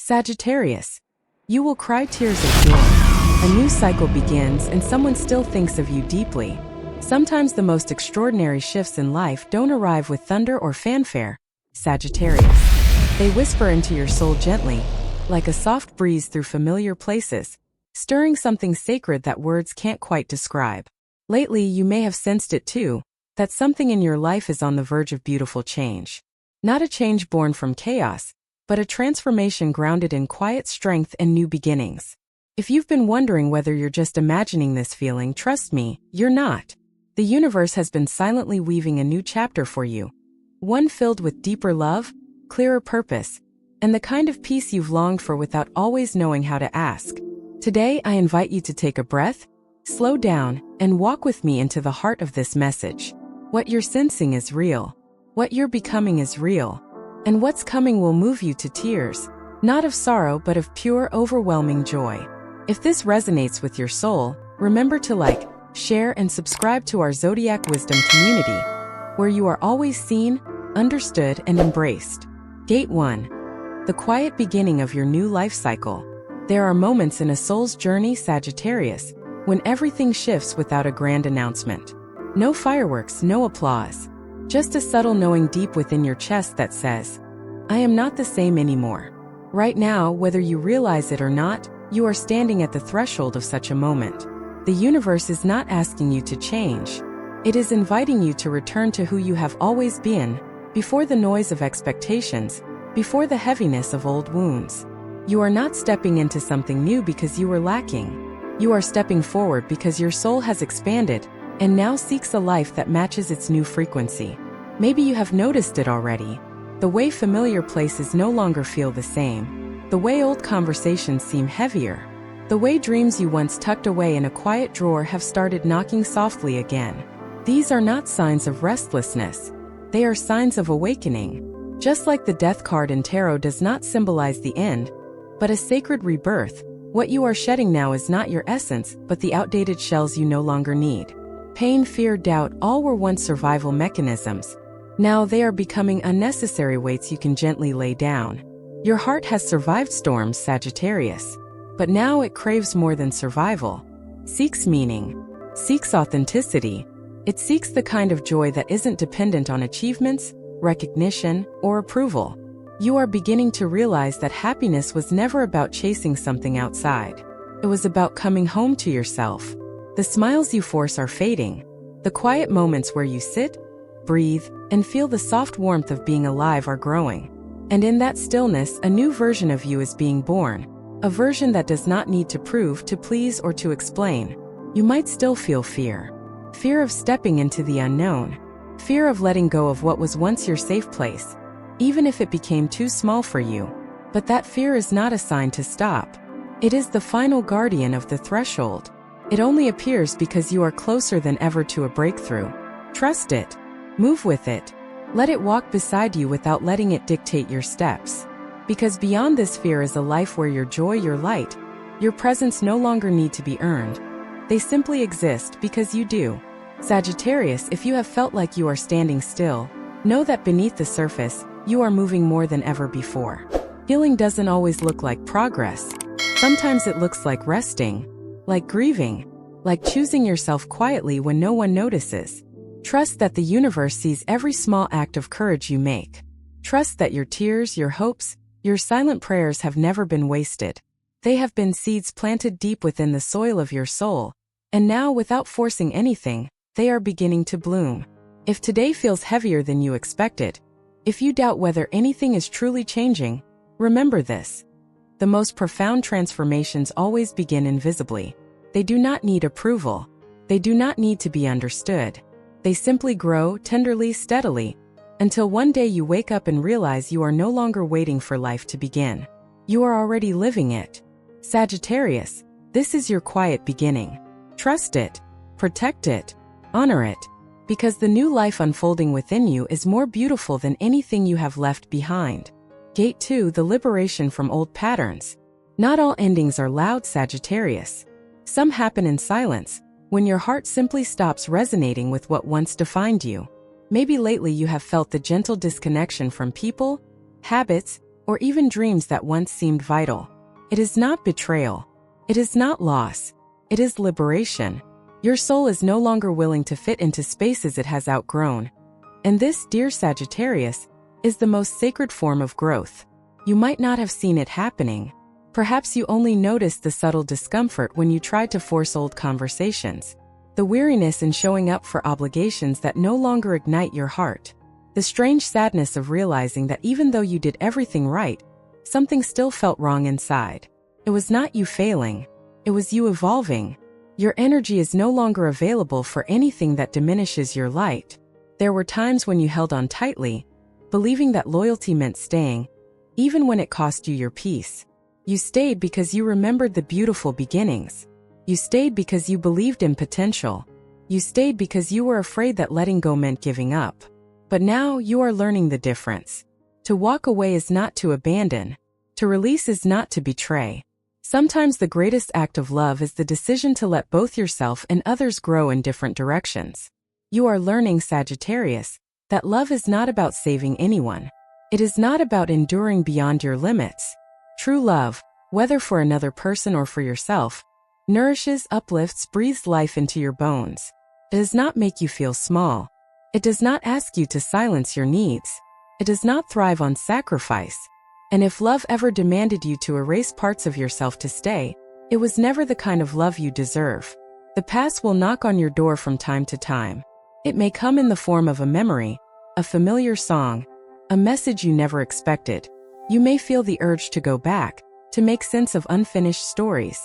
Sagittarius. You will cry tears of joy. A new cycle begins and someone still thinks of you deeply. Sometimes the most extraordinary shifts in life don't arrive with thunder or fanfare, Sagittarius. They whisper into your soul gently, like a soft breeze through familiar places, stirring something sacred that words can't quite describe. Lately, you may have sensed it too, that something in your life is on the verge of beautiful change. Not a change born from chaos, but a transformation grounded in quiet strength and new beginnings. If you've been wondering whether you're just imagining this feeling, trust me, you're not. The universe has been silently weaving a new chapter for you. One filled with deeper love, clearer purpose, and the kind of peace you've longed for without always knowing how to ask. Today, I invite you to take a breath, slow down, and walk with me into the heart of this message. What you're sensing is real. What you're becoming is real. And what's coming will move you to tears, not of sorrow but of pure, overwhelming joy. If this resonates with your soul, remember to like, share, and subscribe to our Zodiac Wisdom community, where you are always seen, understood, and embraced. Gate 1. The quiet beginning of your new life cycle. There are moments in a soul's journey, Sagittarius, when everything shifts without a grand announcement. No fireworks, no applause. Just a subtle knowing deep within your chest that says, I am not the same anymore. Right now, whether you realize it or not, you are standing at the threshold of such a moment. The universe is not asking you to change. It is inviting you to return to who you have always been, before the noise of expectations, before the heaviness of old wounds. You are not stepping into something new because you were lacking. You are stepping forward because your soul has expanded and now seeks a life that matches its new frequency. Maybe you have noticed it already. The way familiar places no longer feel the same. The way old conversations seem heavier. The way dreams you once tucked away in a quiet drawer have started knocking softly again. These are not signs of restlessness. They are signs of awakening. Just like the death card in tarot does not symbolize the end, but a sacred rebirth, what you are shedding now is not your essence, but the outdated shells you no longer need. Pain, fear, doubt, all were once survival mechanisms. Now they are becoming unnecessary weights you can gently lay down. Your heart has survived storms, Sagittarius, but now it craves more than survival. Seeks meaning. Seeks authenticity. It seeks the kind of joy that isn't dependent on achievements, recognition, or approval. You are beginning to realize that happiness was never about chasing something outside. It was about coming home to yourself. The smiles you force are fading. The quiet moments where you sit, breathe, and feel the soft warmth of being alive are growing. And in that stillness, a new version of you is being born. A version that does not need to prove, to please, or to explain. You might still feel fear. Fear of stepping into the unknown. Fear of letting go of what was once your safe place, even if it became too small for you. But that fear is not a sign to stop. It is the final guardian of the threshold. It only appears because you are closer than ever to a breakthrough. Trust it. Move with it. Let it walk beside you without letting it dictate your steps. Because beyond this fear is a life where your joy, your light, your presence no longer need to be earned. They simply exist because you do. Sagittarius, if you have felt like you are standing still, know that beneath the surface, you are moving more than ever before. Healing doesn't always look like progress. Sometimes it looks like resting. Like grieving, like choosing yourself quietly when no one notices. Trust that the universe sees every small act of courage you make. Trust that your tears, your hopes, your silent prayers have never been wasted. They have been seeds planted deep within the soil of your soul, and now, without forcing anything, they are beginning to bloom. If today feels heavier than you expected, if you doubt whether anything is truly changing, remember this. The most profound transformations always begin invisibly. They do not need approval. They do not need to be understood. They simply grow tenderly, steadily, until one day you wake up and realize you are no longer waiting for life to begin. You are already living it. Sagittarius, this is your quiet beginning. Trust it, protect it, honor it, because the new life unfolding within you is more beautiful than anything you have left behind. Gate 2. The liberation from old patterns. Not all endings are loud, Sagittarius. Some happen in silence, when your heart simply stops resonating with what once defined you. Maybe lately you have felt the gentle disconnection from people, habits, or even dreams that once seemed vital. It is not betrayal. It is not loss. It is liberation. Your soul is no longer willing to fit into spaces it has outgrown. And this, dear Sagittarius, is the most sacred form of growth. You might not have seen it happening. Perhaps you only noticed the subtle discomfort when you tried to force old conversations, the weariness in showing up for obligations that no longer ignite your heart, the strange sadness of realizing that even though you did everything right, something still felt wrong inside. It was not you failing. It was you evolving. Your energy is no longer available for anything that diminishes your light. There were times when you held on tightly, believing that loyalty meant staying, even when it cost you your peace. You stayed because you remembered the beautiful beginnings. You stayed because you believed in potential. You stayed because you were afraid that letting go meant giving up. But now you are learning the difference. To walk away is not to abandon. To release is not to betray. Sometimes the greatest act of love is the decision to let both yourself and others grow in different directions. You are learning, Sagittarius, that love is not about saving anyone. It is not about enduring beyond your limits. True love, whether for another person or for yourself, nourishes, uplifts, breathes life into your bones. It does not make you feel small. It does not ask you to silence your needs. It does not thrive on sacrifice. And if love ever demanded you to erase parts of yourself to stay, it was never the kind of love you deserve. The past will knock on your door from time to time. It may come in the form of a memory, a familiar song, a message you never expected. You may feel the urge to go back, to make sense of unfinished stories.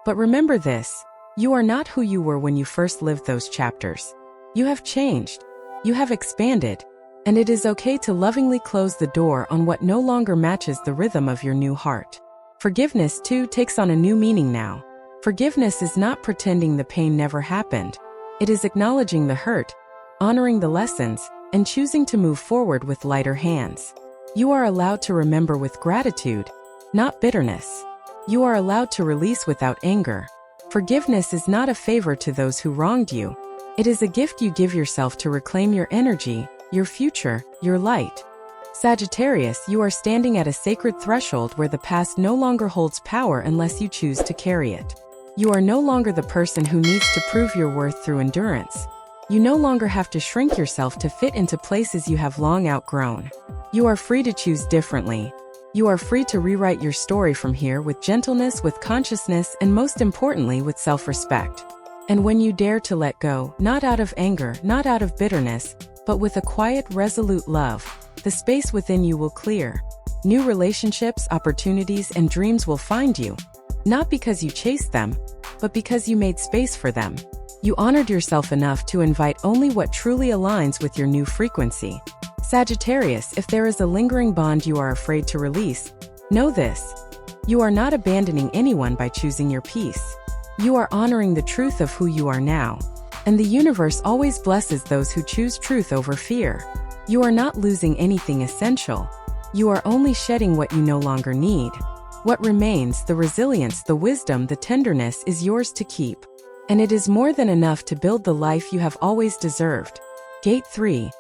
But remember this, you are not who you were when you first lived those chapters. You have changed. You have expanded. And it is okay to lovingly close the door on what no longer matches the rhythm of your new heart. Forgiveness, too, takes on a new meaning now. Forgiveness is not pretending the pain never happened. It is acknowledging the hurt, honoring the lessons, and choosing to move forward with lighter hands. You are allowed to remember with gratitude, not bitterness. You are allowed to release without anger. Forgiveness is not a favor to those who wronged you. It is a gift you give yourself to reclaim your energy, your future, your light. Sagittarius, you are standing at a sacred threshold where the past no longer holds power unless you choose to carry it. You are no longer the person who needs to prove your worth through endurance. You no longer have to shrink yourself to fit into places you have long outgrown. You are free to choose differently. You are free to rewrite your story from here with gentleness, with consciousness, and most importantly, with self-respect. And when you dare to let go, not out of anger, not out of bitterness, but with a quiet, resolute love, the space within you will clear. New relationships, opportunities, and dreams will find you. Not because you chased them, but because you made space for them. You honored yourself enough to invite only what truly aligns with your new frequency. Sagittarius, if there is a lingering bond you are afraid to release, know this. You are not abandoning anyone by choosing your peace. You are honoring the truth of who you are now. And the universe always blesses those who choose truth over fear. You are not losing anything essential. You are only shedding what you no longer need. What remains, the resilience, the wisdom, the tenderness, is yours to keep. And it is more than enough to build the life you have always deserved. Gate 3.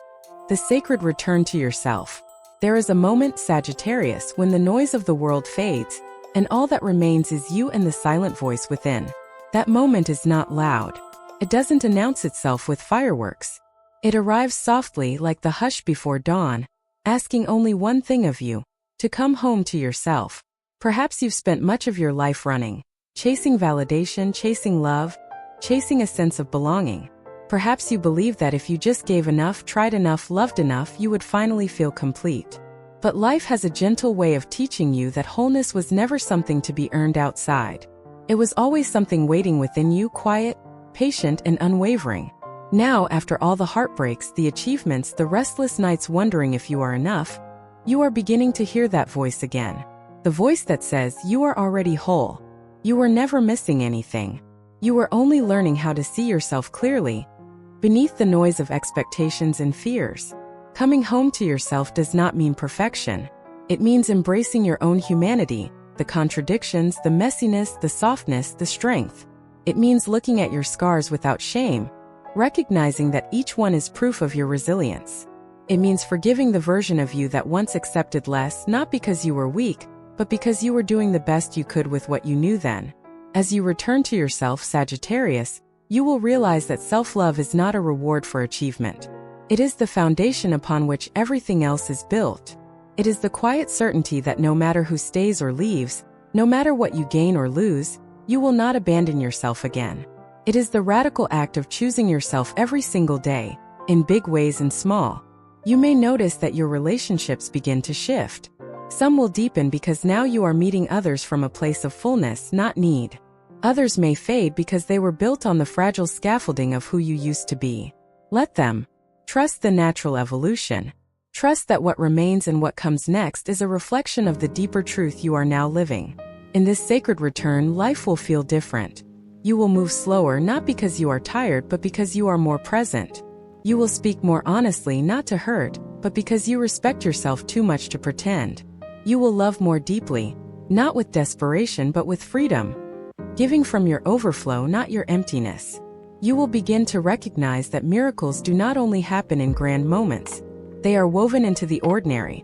The sacred return to yourself. There is a moment, Sagittarius, when the noise of the world fades, and all that remains is you and the silent voice within. That moment is not loud. It doesn't announce itself with fireworks. It arrives softly like the hush before dawn, asking only one thing of you, to come home to yourself. Perhaps you've spent much of your life running, chasing validation, chasing love, chasing a sense of belonging. Perhaps you believe that if you just gave enough, tried enough, loved enough, you would finally feel complete. But life has a gentle way of teaching you that wholeness was never something to be earned outside. It was always something waiting within you, quiet, patient, and unwavering. Now, after all the heartbreaks, the achievements, the restless nights wondering if you are enough, you are beginning to hear that voice again. The voice that says you are already whole. You were never missing anything. You were only learning how to see yourself clearly, beneath the noise of expectations and fears. Coming home to yourself does not mean perfection. It means embracing your own humanity, the contradictions, the messiness, the softness, the strength. It means looking at your scars without shame, recognizing that each one is proof of your resilience. It means forgiving the version of you that once accepted less, not because you were weak, but because you were doing the best you could with what you knew then. As you return to yourself, Sagittarius, you will realize that self-love is not a reward for achievement. It is the foundation upon which everything else is built. It is the quiet certainty that no matter who stays or leaves, no matter what you gain or lose, you will not abandon yourself again. It is the radical act of choosing yourself every single day, in big ways and small. You may notice that your relationships begin to shift. Some will deepen because now you are meeting others from a place of fullness, not need. Others may fade because they were built on the fragile scaffolding of who you used to be. Let them. Trust the natural evolution. Trust that what remains and what comes next is a reflection of the deeper truth you are now living. In this sacred return, life will feel different. You will move slower not because you are tired but because you are more present. You will speak more honestly not to hurt, but because you respect yourself too much to pretend. You will love more deeply, not with desperation but with freedom. Giving from your overflow, not your emptiness. You will begin to recognize that miracles do not only happen in grand moments. They are woven into the ordinary.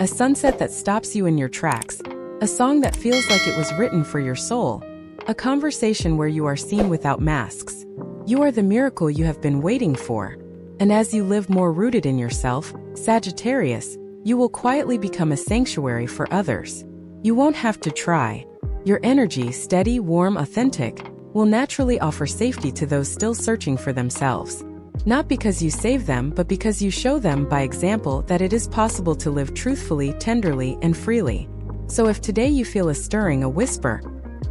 A sunset that stops you in your tracks. A song that feels like it was written for your soul. A conversation where you are seen without masks. You are the miracle you have been waiting for. And as you live more rooted in yourself, Sagittarius, you will quietly become a sanctuary for others. You won't have to try. Your energy, steady, warm, authentic, will naturally offer safety to those still searching for themselves. Not because you save them, but because you show them by example that it is possible to live truthfully, tenderly, and freely. So if today you feel a stirring, a whisper,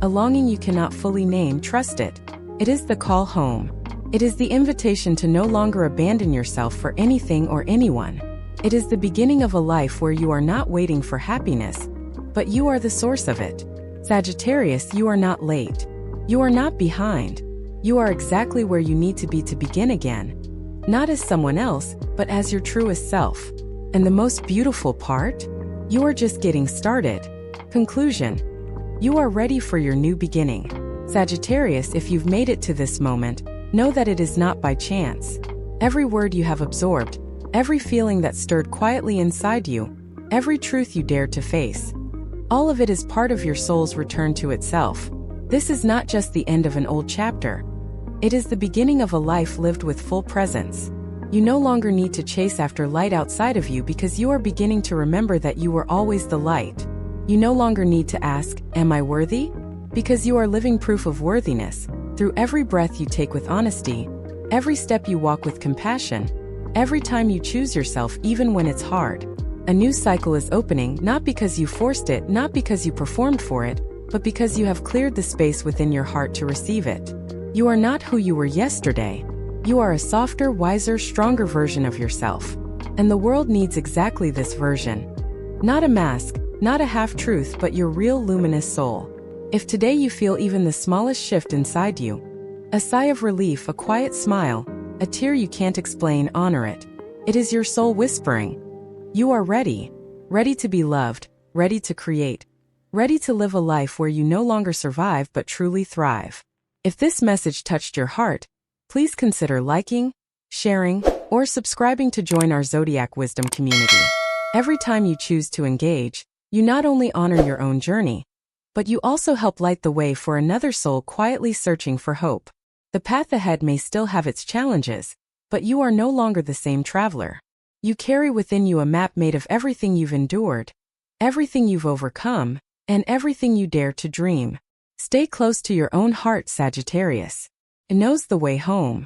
a longing you cannot fully name, trust it. It is the call home. It is the invitation to no longer abandon yourself for anything or anyone. It is the beginning of a life where you are not waiting for happiness, but you are the source of it. Sagittarius, you are not late. You are not behind. You are exactly where you need to be to begin again. Not as someone else, but as your truest self. And the most beautiful part? You are just getting started. Conclusion. You are ready for your new beginning. Sagittarius, if you've made it to this moment, know that it is not by chance. Every word you have absorbed, every feeling that stirred quietly inside you, every truth you dared to face, all of it is part of your soul's return to itself. This is not just the end of an old chapter. It is the beginning of a life lived with full presence. You no longer need to chase after light outside of you because you are beginning to remember that you were always the light. You no longer need to ask, "Am I worthy?" Because you are living proof of worthiness. Through every breath you take with honesty, every step you walk with compassion, every time you choose yourself even when it's hard. A new cycle is opening, not because you forced it, not because you performed for it, but because you have cleared the space within your heart to receive it. You are not who you were yesterday. You are a softer, wiser, stronger version of yourself. And the world needs exactly this version. Not a mask, not a half-truth, but your real luminous soul. If today you feel even the smallest shift inside you, a sigh of relief, a quiet smile, a tear you can't explain, honor it. It is your soul whispering. You are ready. Ready to be loved, ready to create, ready to live a life where you no longer survive but truly thrive. If this message touched your heart, please consider liking, sharing, or subscribing to join our Zodiac Wisdom community. Every time you choose to engage, you not only honor your own journey, but you also help light the way for another soul quietly searching for hope. The path ahead may still have its challenges, but you are no longer the same traveler. You carry within you a map made of everything you've endured, everything you've overcome, and everything you dare to dream. Stay close to your own heart, Sagittarius. It knows the way home.